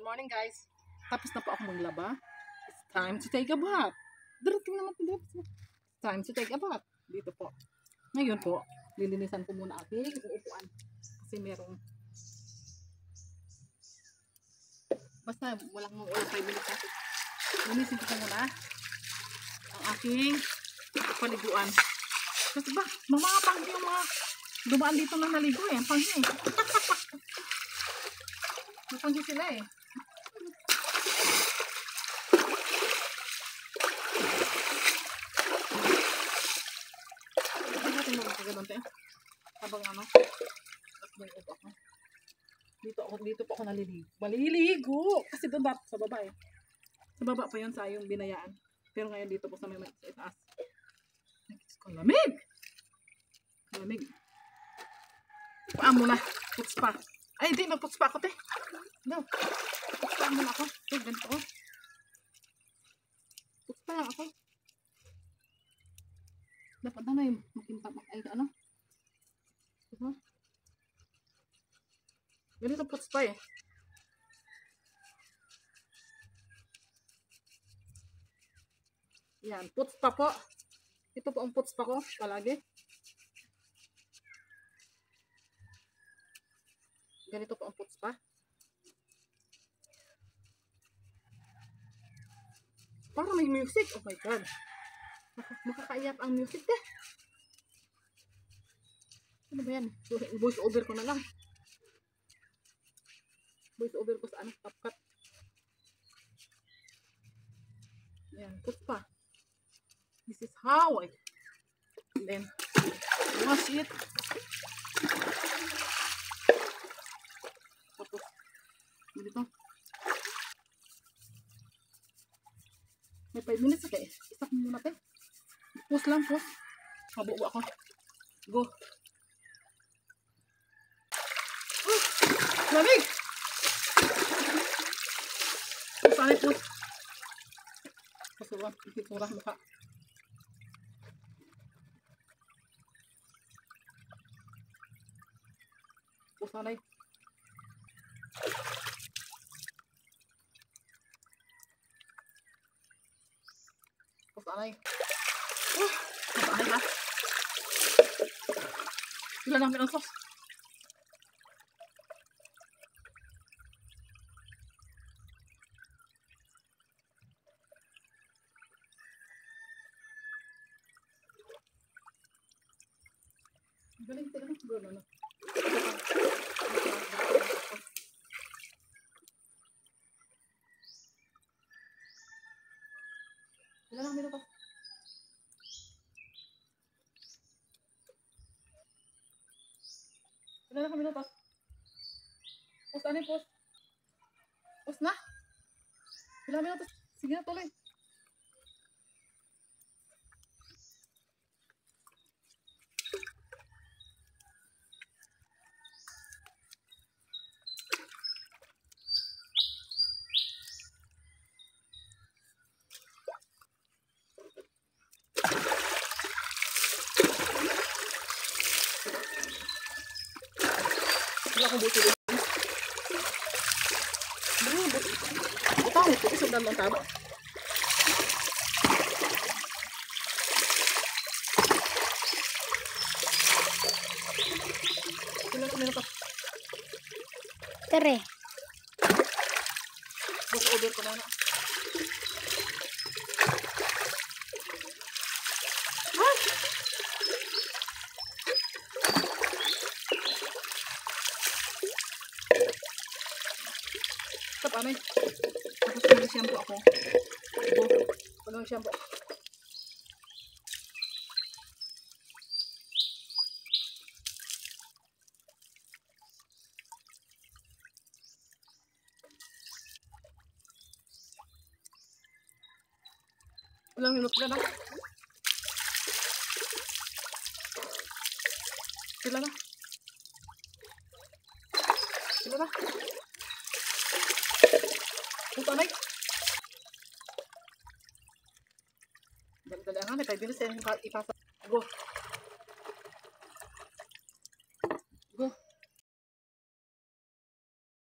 morning guys. Tapos na po ako maglaba. It's time to take a bath. Darating naman po. It's time to take a bath. Dito po. Ngayon po, lilinisan ko muna aking uupuan. Kasi merong basta walang 5 minutes natin. Linisin ko muna ang aking paliguan. Kasi ba, mamapang yung mga dumaan dito na naligo eh. Ang panghi eh. Napanghi sila eh. Hindi natin magkaganon tayo. Habang ano, at may upo ako. Dito po ako naliligo. Maliligo! Kasi baba, sa baba eh. Sa baba pa yun sa yung binayaan. Pero ngayon dito po sa may sa itaas. Kalamig! Kalamig. Paan muna. Puts pa. Ay, hindi. Magputs pa ako, te. No. Puts pa muna ako. Ito, ganito ko. Puts pa lang ako. Dapat na yung makimpa. Ay, ano? Ito. Ganito puts pa eh. Yan. Puts pa po. Ito po ang puts pa ko. Palagi. Ganito po ang puts pa. Parang may music. Oh my God. Makakaiyak ang music eh. Ano ba yan? Voice over ko na lang. Voice over ko sa ano? CapCut. Yan. Puts pa. This is how I and then wash it. Tapos dito. May 5 minutes na kayo. Isak mo muna tayo. Pause lang, pause. Mabuo ako. Go. Oh! Lamig! Saan ay pause? Pasuran. Ikitura mukha. Pause na. Anay. Anay ba? Ilan namin ang sauce? Galing talaga siguro na. Ilan namin ang Wala na kami na pas. Post ano yung post? Post na? Wala kami na pas. Sige na tuloy. Wala akong buti din. Butang ito. Isang dalawang taba. Sila na meron pa. Tere. Bus over ko na na. Ano eh. Tapos mag-shampoo ako. Pag mag-shampoo. Ilang minutes na na? Sila na? Sila na? Ito na. Dali-dali ang hanay. 5 minutes yan. Ipasa. Go.